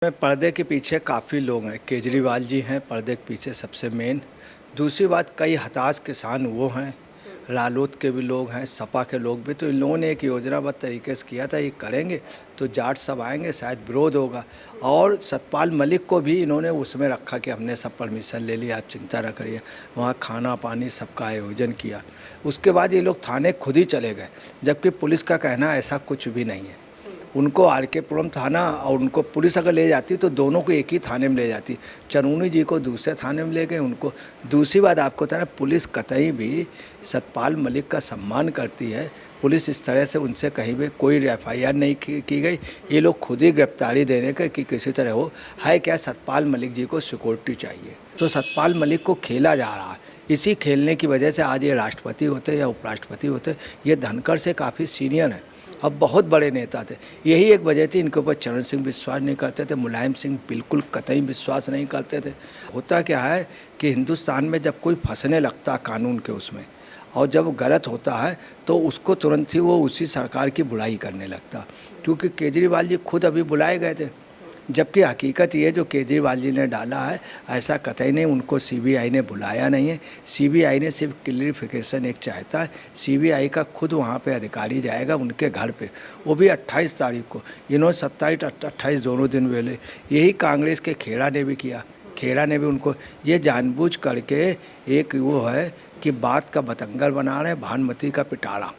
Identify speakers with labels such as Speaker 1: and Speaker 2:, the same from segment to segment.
Speaker 1: में पर्दे के पीछे काफ़ी लोग हैं। केजरीवाल जी हैं पर्दे के पीछे सबसे मेन। दूसरी बात, कई हताश किसान वो हैं, रालोद के भी लोग हैं, सपा के लोग भी। तो इन लोगों ने एक योजनाबद्ध तरीके से किया था, ये करेंगे तो जाट सब आएंगे, शायद विरोध होगा। और सतपाल मलिक को भी इन्होंने उसमें रखा कि हमने सब परमिशन ले लिया, आप चिंता न करिए। वहाँ खाना पानी सबका आयोजन किया। उसके बाद ये लोग थाने खुद ही चले गए, जबकि पुलिस का कहना ऐसा कुछ भी नहीं है। उनको आर.के. पुरम थाना और उनको पुलिस अगर ले जाती तो दोनों को एक ही थाने में ले जाती। चरूनी जी को दूसरे थाने में ले गए उनको। दूसरी बात आपको बता रहा, पुलिस कतई भी सतपाल मलिक का सम्मान करती है। पुलिस इस तरह से उनसे कहीं भी कोई एफ.आई.आर. नहीं की गई। ये लोग खुद ही गिरफ्तारी देने का कि किसी तरह हो है क्या, सतपाल मलिक जी को सिक्योरिटी चाहिए। तो सतपाल मलिक को खेला जा रहा है। इसी खेलने की वजह से आज ये राष्ट्रपति होते या उपराष्ट्रपति होते, ये धनखड़ से काफ़ी सीनियर हैं, अब बहुत बड़े नेता थे। यही एक वजह थी, इनके ऊपर चरण सिंह विश्वास नहीं करते थे, मुलायम सिंह बिल्कुल कतई विश्वास नहीं करते थे। होता क्या है कि हिंदुस्तान में जब कोई फंसने लगता कानून के उसमें, और जब गलत होता है तो उसको तुरंत ही वो उसी सरकार की बुराई करने लगता। क्योंकि केजरीवाल जी खुद अभी बुलाए गए थे, जबकि हकीकत ये जो केजरीवाल जी ने डाला है ऐसा कतई नहीं, उनको सीबीआई ने बुलाया नहीं है। सीबीआई ने सिर्फ क्लियरिफिकेशन एक चाहता है। सीबीआई का खुद वहाँ पे अधिकारी जाएगा उनके घर पे, वो भी 28 तारीख को। इन्होंने 27 28 दोनों दिन वेले। यही कांग्रेस के खेड़ा ने भी किया। खेड़ा ने भी उनको ये जानबूझ करके एक वो है कि बात का बतंगड़ बना रहे हैं, भानुमति का पिटारा।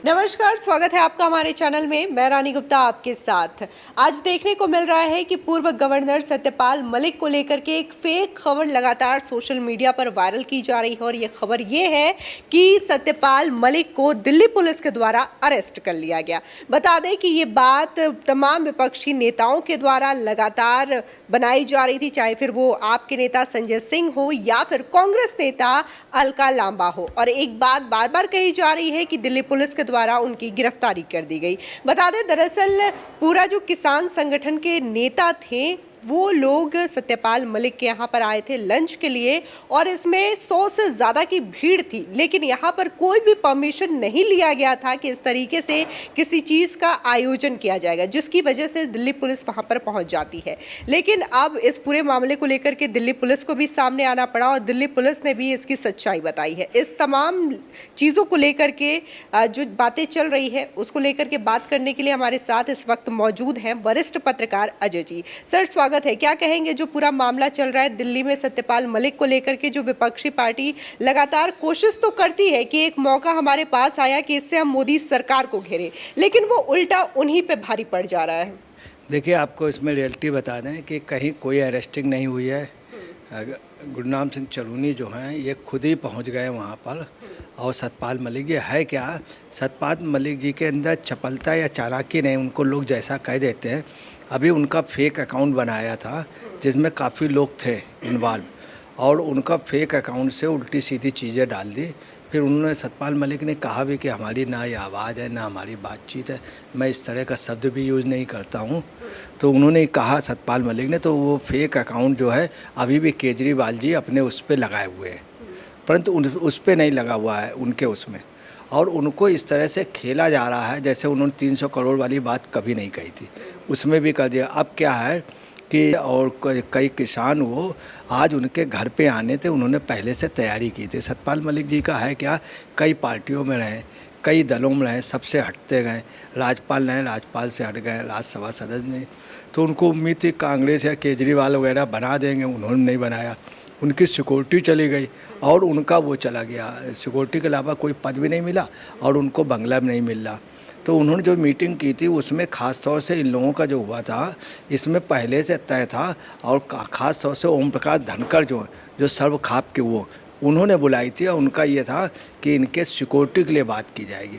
Speaker 2: नमस्कार, स्वागत है आपका हमारे चैनल में। मैं रानी गुप्ता आपके साथ। आज देखने को मिल रहा है कि पूर्व गवर्नर सत्यपाल मलिक को लेकर के एक फेक खबर लगातार सोशल मीडिया पर वायरल की जा रही है। और ये खबर ये है कि सत्यपाल मलिक को दिल्ली पुलिस के द्वारा अरेस्ट कर लिया गया। बता दें कि ये बात तमाम विपक्षी नेताओं के द्वारा लगातार बनाई जा रही थी, चाहे फिर वो आपके नेता संजय सिंह हो या फिर कांग्रेस नेता अलका लांबा हो। और एक बात बार बार कही जा रही है कि दिल्ली पुलिस के द्वारा उनकी गिरफ्तारी कर दी गई। बता दें, दरअसल पूरा जो किसान संगठन के नेता थे वो लोग सत्यपाल मलिक के यहाँ पर आए थे लंच के लिए, और इसमें 100 से ज़्यादा की भीड़ थी। लेकिन यहाँ पर कोई भी परमिशन नहीं लिया गया था कि इस तरीके से किसी चीज़ का आयोजन किया जाएगा, जिसकी वजह से दिल्ली पुलिस वहाँ पर पहुँच जाती है। लेकिन अब इस पूरे मामले को लेकर के दिल्ली पुलिस को भी सामने आना पड़ा और दिल्ली पुलिस ने भी इसकी सच्चाई बताई है। इस तमाम चीज़ों को लेकर के जो बातें चल रही है उसको लेकर के बात करने के लिए हमारे साथ इस वक्त मौजूद हैं वरिष्ठ पत्रकार अजय जी। सर, स्वागत है। क्या कहेंगे जो पूरा मामला चल रहा है दिल्ली में सत्यपाल मलिक को लेकर के, जो विपक्षी पार्टी लगातार कोशिश तो करती है कि एक मौका हमारे पास आया कि इससे हम मोदी सरकार को घेरे, लेकिन वो उल्टा उन्हीं पे भारी पड़ जा रहा है।
Speaker 1: देखिए, आपको इसमें रियलिटी बता दें कि कहीं कोई अरेस्टिंग नहीं हुई है। गुरनाम सिंह चरूनी जो हैं ये खुद ही पहुंच गए वहाँ पर। और सतपाल मलिक ये है क्या, सतपाल मलिक जी के अंदर चपलता या चालाकी नहीं, उनको लोग जैसा कह देते हैं। अभी उनका फेक अकाउंट बनाया था जिसमें काफ़ी लोग थे इन्वॉल्व, और उनका फेक अकाउंट से उल्टी सीधी चीज़ें डाल दी। फिर उन्होंने, सतपाल मलिक ने कहा भी कि हमारी ना ये आवाज़ है ना हमारी बातचीत है, मैं इस तरह का शब्द भी यूज़ नहीं करता हूँ। तो उन्होंने कहा सतपाल मलिक ने, तो वो फेक अकाउंट जो है अभी भी केजरीवाल जी अपने उस पर लगाए हुए हैं, परंतु उस पर नहीं लगा हुआ है उनके उसमें। और उनको इस तरह से खेला जा रहा है जैसे उन्होंने 300 करोड़ वाली बात कभी नहीं कही थी, उसमें भी कर दिया। अब क्या है कि और कई किसान वो आज उनके घर पे आने थे, उन्होंने पहले से तैयारी की थी। सतपाल मलिक जी का है क्या, कई पार्टियों में रहे, कई दलों में रहे, सबसे हटते गए। राज्यपाल रहे, राज्यपाल से हट गए, राज्यसभा सदस्य में। तो उनको उम्मीद थी कांग्रेस या केजरीवाल वगैरह बना देंगे, उन्होंने नहीं बनाया। उनकी सिक्योरिटी चली गई और उनका वो चला गया, सिक्योरिटी के अलावा कोई पद भी नहीं मिला और उनको बंगला भी नहीं मिल रहा। तो उन्होंने जो मीटिंग की थी उसमें ख़ास तौर से इन लोगों का जो हुआ था इसमें पहले से तय था। और ख़ास तौर से ओम प्रकाश धनखड़ जो सर्व खाप के वो उन्होंने बुलाई थी, और उनका ये था कि इनके सिक्योरिटी के लिए बात की जाएगी।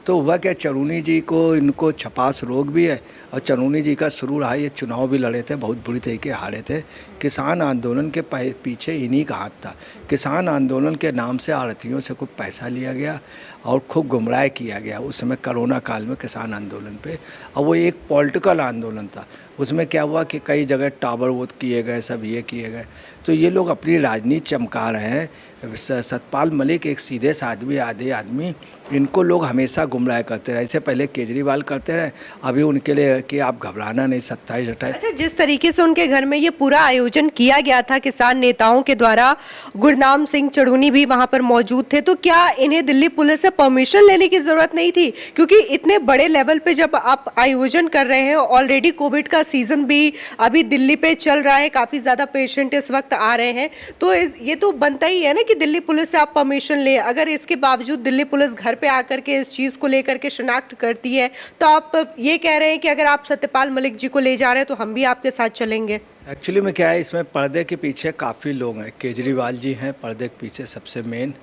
Speaker 1: तो हुआ क्या, चरूनी जी को इनको छपास रोग भी है, और चरूनी जी का शुरू रहा, ये चुनाव भी लड़े थे, बहुत बुरी तरीके हारे थे। किसान आंदोलन के पीछे इन्हीं का हाथ था। किसान आंदोलन के नाम से आढ़तियों से कुछ पैसा लिया गया और खूब गुमराह किया गया उस समय कोरोना काल में किसान आंदोलन पे। और वो एक पॉलिटिकल आंदोलन था। उसमें क्या हुआ कि कई जगह टावर वो किए गए, सब ये किए गए। तो ये लोग अपनी राजनीति चमका रहे हैं। सतपाल मलिक एक सीधे साधे आदमी, इनको लोग हमेशा गुमराह करते रहे। इससे पहले केजरीवाल करते रहे, अभी उनके लिए कि आप घबराना नहीं, 27-28।
Speaker 2: अच्छा, जिस तरीके से उनके घर में ये पूरा आयोजन किया गया था किसान नेताओं के द्वारा, गुरनाम सिंह चढ़ूनी भी वहां पर मौजूद थे, तो क्या इन्हें दिल्ली पुलिस से परमिशन लेने की जरूरत नहीं थी? क्योंकि इतने बड़े लेवल पे जब आप आयोजन कर रहे हैं, ऑलरेडी कोविड का सीजन भी अभी दिल्ली पे चल रहा है, काफी ज्यादा पेशेंट इस वक्त आ रहे हैं, तो ये तो बनता ही है ना कि दिल्ली पुलिस से आप परमिशन ले। अगर इसके बावजूद दिल्ली पुलिस घर पे आकर के इस चीज को लेकर के शिनाख्त करती है, तो आप ये कह रहे हैं कि अगर आप सत्यपाल मलिक जी को ले जा रहे हैं तो हम भी आपके साथ चलेंगे?
Speaker 1: एक्चुअली में क्या है, इसमें पर्दे के पीछे काफ़ी लोग हैं। केजरीवाल जी हैं पर्दे के पीछे सबसे मेन।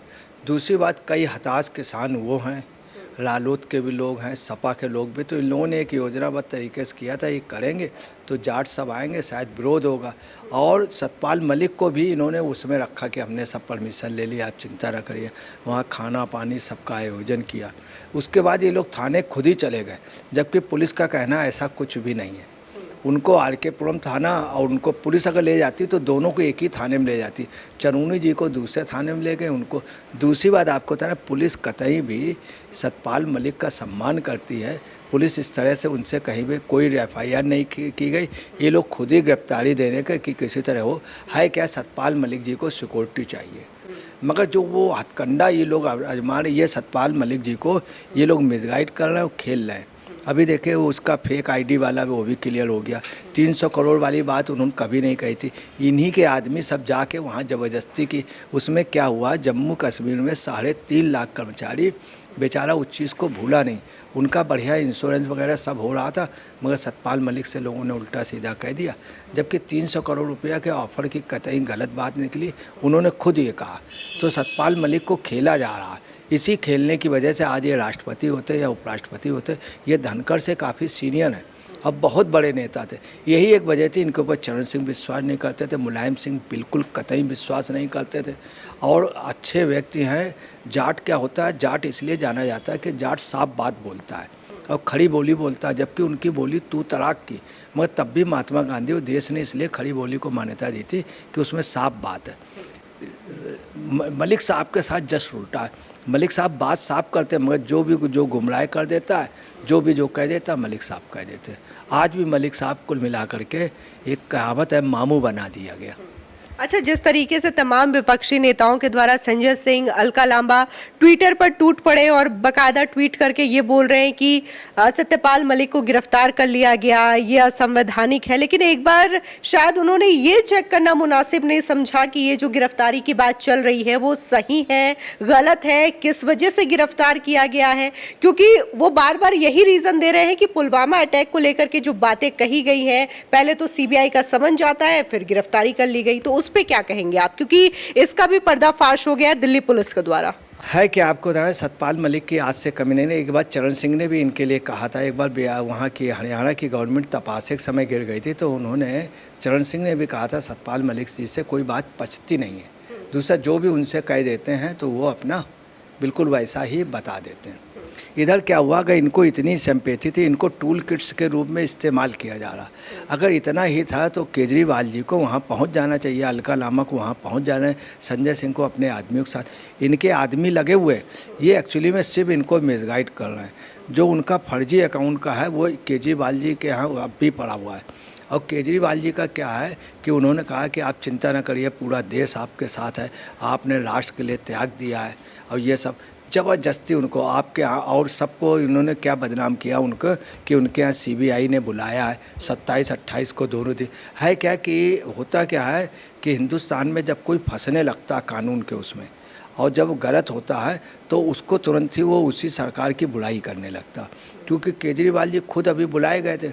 Speaker 1: दूसरी बात, कई हताश किसान वो हैं, रालोद के भी लोग हैं, सपा के लोग भी। तो इन लोगों ने एक योजनाबद्ध तरीके से किया था, ये करेंगे तो जाट सब आएंगे, शायद विरोध होगा। और सतपाल मलिक को भी इन्होंने उसमें रखा कि हमने सब परमिशन ले लिया, आप चिंता न करिए। वहाँ खाना पानी सबका आयोजन किया। उसके बाद ये लोग थाने खुद ही चले गए, जबकि पुलिस का कहना ऐसा कुछ भी नहीं है। उनको आर.के. पुरम थाना और उनको पुलिस अगर ले जाती तो दोनों को एक ही थाने में ले जाती। चरूनी जी को दूसरे थाने में ले गए उनको। दूसरी बात आपको बता रहे, पुलिस कतई भी सतपाल मलिक का सम्मान करती है। पुलिस इस तरह से उनसे कहीं भी कोई एफ.आई.आर. नहीं की गई। ये लोग खुद ही गिरफ्तारी देने का कि किसी तरह हो है क्या, सतपाल मलिक जी को सिक्योरिटी चाहिए। मगर जो वो हथकंडा ये लोग आजमा रहे, ये सतपाल मलिक जी को ये लोग मिसगाइड कर रहे हैं और खेल रहे हैं। अभी देखिए उसका फेक आईडी वाला वो भी क्लियर हो गया। 300 करोड़ वाली बात उन्होंने कभी नहीं कही थी। इन्हीं के आदमी सब जाके वहाँ ज़बरदस्ती की। उसमें क्या हुआ, जम्मू कश्मीर में 3.5 लाख कर्मचारी, बेचारा उस चीज़ को भूला नहीं। उनका बढ़िया इंश्योरेंस वगैरह सब हो रहा था, मगर सतपाल मलिक से लोगों ने उल्टा सीधा कह दिया। जबकि 300 करोड़ रुपया के ऑफर की कतई गलत बात निकली, उन्होंने खुद ये कहा। तो सतपाल मलिक को खेला जा रहा है। इसी खेलने की वजह से आज ये राष्ट्रपति होते या उपराष्ट्रपति होते। ये धनखड़ से काफ़ी सीनियर हैं, अब बहुत बड़े नेता थे। यही एक वजह थी, इनके ऊपर चरण सिंह विश्वास नहीं करते थे, मुलायम सिंह बिल्कुल कतई विश्वास नहीं करते थे। और अच्छे व्यक्ति हैं। जाट क्या होता है, जाट इसलिए जाना जाता है कि जाट साफ बात बोलता है और खड़ी बोली बोलता है, जबकि उनकी बोली तू तड़ाक की। मगर तब भी महात्मा गांधी और देश ने इसलिए खड़ी बोली को मान्यता दी थी कि उसमें साफ बात है। मलिक साहब के साथ जस्ट उल्टा है। मलिक साहब बात साफ करते हैं, मगर जो गुमराह कर देता है, जो कह देता है, मलिक साहब कह देते हैं। आज भी मलिक साहब कुल मिला करके एक कहावत है, मामू बना दिया गया।
Speaker 2: अच्छा, जिस तरीके से तमाम विपक्षी नेताओं के द्वारा संजय सिंह, अलका लांबा ट्विटर पर टूट पड़े और बकायदा ट्वीट करके ये बोल रहे हैं कि सत्यपाल मलिक को गिरफ्तार कर लिया गया, ये असंवैधानिक है, लेकिन एक बार शायद उन्होंने ये चेक करना मुनासिब नहीं समझा कि ये जो गिरफ्तारी की बात चल रही है वो सही है, गलत है, किस वजह से गिरफ्तार किया गया है। क्योंकि वो बार बार यही रीजन दे रहे हैं कि पुलवामा अटैक को लेकर के जो बातें कही गई हैं, पहले तो सीबीआई का समन जाता है, फिर गिरफ्तारी कर ली गई। तो उस पे क्या कहेंगे आप, क्योंकि इसका भी पर्दाफाश हो गया दिल्ली पुलिस के द्वारा?
Speaker 1: है कि आपको बता रहे, सतपाल मलिक की आज से कमी नहीं। एक बार चरण सिंह ने भी इनके लिए कहा था। एक बार वहाँ की हरियाणा की गवर्नमेंट तपासे के समय गिर गई थी, तो उन्होंने चरण सिंह ने भी कहा था सतपाल मलिक जी से कोई बात पचती नहीं है। दूसरा, जो भी उनसे कह देते हैं तो वो अपना बिल्कुल वैसा ही बता देते हैं। इधर क्या हुआ, अगर इनको इतनी सिंपैथी थी, इनको टूल किट्स के रूप में इस्तेमाल किया जा रहा। अगर इतना ही था तो केजरीवाल जी को वहाँ पहुँच जाना चाहिए, अलका लामा को वहाँ पहुँच जाना है, संजय सिंह को अपने आदमियों के साथ। इनके आदमी लगे हुए, ये एक्चुअली में सिर्फ इनको मिसगाइड कर रहे हैं। जो उनका फर्जी अकाउंट का है वो केजरीवाल जी के यहाँ अब भी पड़ा हुआ है। और केजरीवाल जी का क्या है कि उन्होंने कहा कि आप चिंता न करिए, पूरा देश आपके साथ है, आपने राष्ट्र के लिए त्याग दिया है। और ये सब ज़बरदस्ती उनको आपके यहाँ और सबको इन्होंने क्या बदनाम किया उनको कि उनके यहाँ सीबीआई ने बुलाया है 27-28 को दोनों दिन। है क्या कि होता क्या है कि हिंदुस्तान में जब कोई फंसने लगता कानून के उसमें, और जब गलत होता है तो उसको तुरंत ही वो उसी सरकार की बुराई करने लगता। क्योंकि केजरीवाल जी खुद अभी बुलाए गए थे,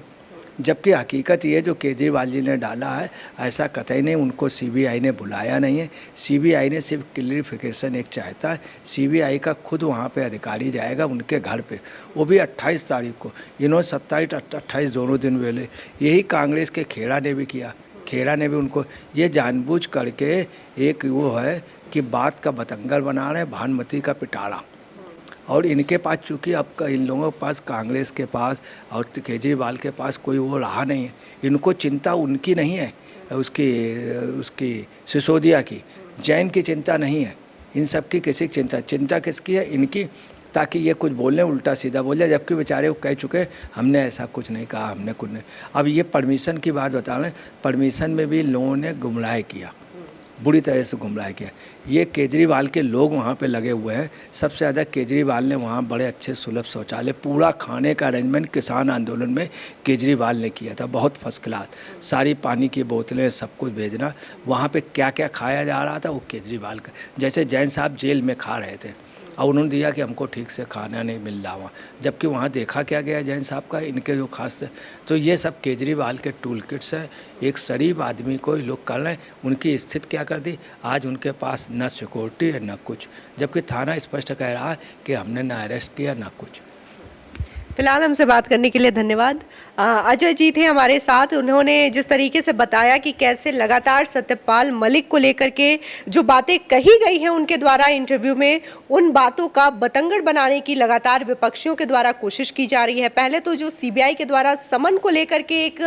Speaker 1: जबकि हकीकत ये जो केजरीवाल जी ने डाला है ऐसा कतई नहीं, उनको सीबीआई ने बुलाया नहीं है। सीबीआई ने सिर्फ क्लियरिफिकेशन एक चाहता है। सीबीआई का खुद वहाँ पे अधिकारी जाएगा उनके घर पे, वो भी 28 तारीख को। इन्होंने 27-28 दोनों दिन वेले। यही कांग्रेस के खेड़ा ने भी किया। खेरा ने भी उनको ये जानबूझ करके एक वो है कि बात का बतंगड़ बना रहे हैं, भानुमति का पिटारा। और इनके पास चूँकि अब इन लोगों के पास, कांग्रेस के पास और केजरीवाल के पास कोई वो रहा नहीं है। इनको चिंता उनकी नहीं है, उसकी सिसोदिया की, जैन की चिंता नहीं है, इन सब की किसी की चिंता किसकी है? इनकी, ताकि ये कुछ बोल लें, उल्टा सीधा बोल जाए, जबकि बेचारे वो कह चुके हमने ऐसा कुछ नहीं कहा, हमने कुछ नहीं। अब ये परमिशन की बात बता रहे हैं, परमिशन में भी लोगों ने गुमराह किया, बुरी तरह से गुमराह किया। ये केजरीवाल के लोग वहाँ पे लगे हुए हैं। सबसे ज़्यादा केजरीवाल ने वहाँ बड़े अच्छे सुलभ शौचालय, पूरा खाने का अरेंजमेंट किसान आंदोलन में केजरीवाल ने किया था, बहुत फर्स्ट क्लास। सारी पानी की बोतलें, सब कुछ भेजना। वहाँ पे क्या क्या खाया जा रहा था वो केजरीवाल का, जैसे जैन साहब जेल में खा रहे थे और उन्होंने दिया कि हमको ठीक से खाना नहीं मिल रहा वहाँ, जबकि वहाँ देखा क्या गया जैन साहब का, इनके जो खास थे। तो ये सब केजरीवाल के टूल किट्स हैं। एक शरीफ आदमी को लोग कर रहे हैं, उनकी स्थिति क्या कर दी, आज उनके पास न सिक्योरिटी है न कुछ, जबकि थाना स्पष्ट कह रहा है कि हमने ना अरेस्ट किया ना कुछ।
Speaker 2: फिलहाल हमसे बात करने के लिए धन्यवाद। अजय जी थे हमारे साथ, उन्होंने जिस तरीके से बताया कि कैसे लगातार सत्यपाल मलिक को लेकर के जो बातें कही गई हैं उनके द्वारा इंटरव्यू में, उन बातों का बतंगड़ बनाने की लगातार विपक्षियों के द्वारा कोशिश की जा रही है। पहले तो जो सीबीआई के द्वारा समन को लेकर के एक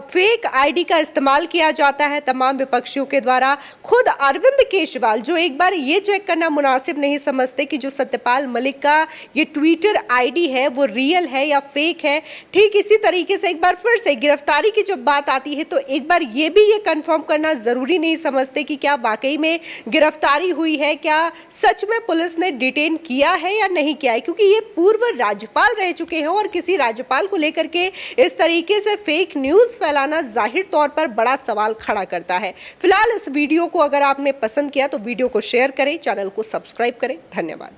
Speaker 2: फेक आईडी का इस्तेमाल किया जाता है तमाम विपक्षियों के द्वारा, खुद अरविंद केजरीवाल जो एक बार ये चेक करना मुनासिब नहीं समझते कि जो सत्यपाल मलिक का ये ट्विटर आईडी है वो रियल है या फेक है। ठीक इसी तरीके से एक बार फिर से गिरफ्तारी की जब बात आती है तो एक बार ये भी ये कंफर्म करना जरूरी नहीं समझते कि क्या वाकई में गिरफ्तारी हुई है, क्या सच में पुलिस ने डिटेन किया है या नहीं किया है, क्योंकि ये पूर्व राज्यपाल रह चुके हैं और किसी राज्यपाल को लेकर के इस तरीके से फेक न्यूज फैलाना जाहिर तौर पर बड़ा सवाल खड़ा करता है। फिलहाल इस वीडियो को अगर आपने पसंद किया तो वीडियो को शेयर करें, चैनल को सब्सक्राइब करें। धन्यवाद।